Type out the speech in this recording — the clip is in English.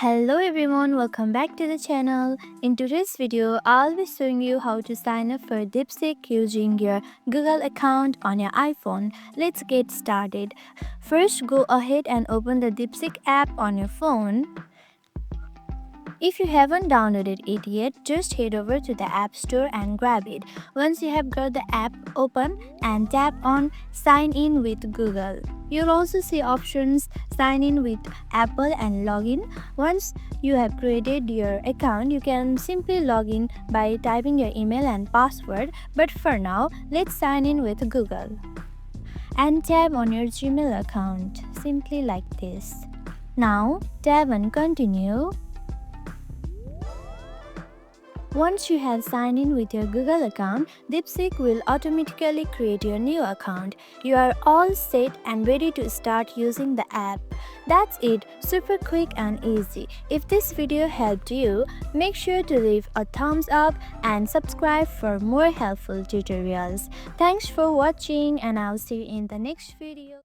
Hello everyone, welcome back to the channel. In today's video, I'll be showing you how to sign up for Deepseek using your Google account on your iPhone. Let's get started. First, go ahead and open the Deepseek app on your phone. If you haven't downloaded it yet, just head over to the App Store and grab it. Once you have got the app open and tap on Sign in with Google. You'll also see options Sign in with Apple and Login. Once you have created your account, you can simply log in by typing your email and password. But for now, let's sign in with Google. And tap on your Gmail account, simply like this. Now, tap on Continue. Once you have signed in with your Google account, Deepseek will automatically create your new account. You are all set and ready to start using the app. That's it, super quick and easy. If this video helped you, make sure to leave a thumbs up and subscribe for more helpful tutorials. Thanks for watching and I'll see you in the next video.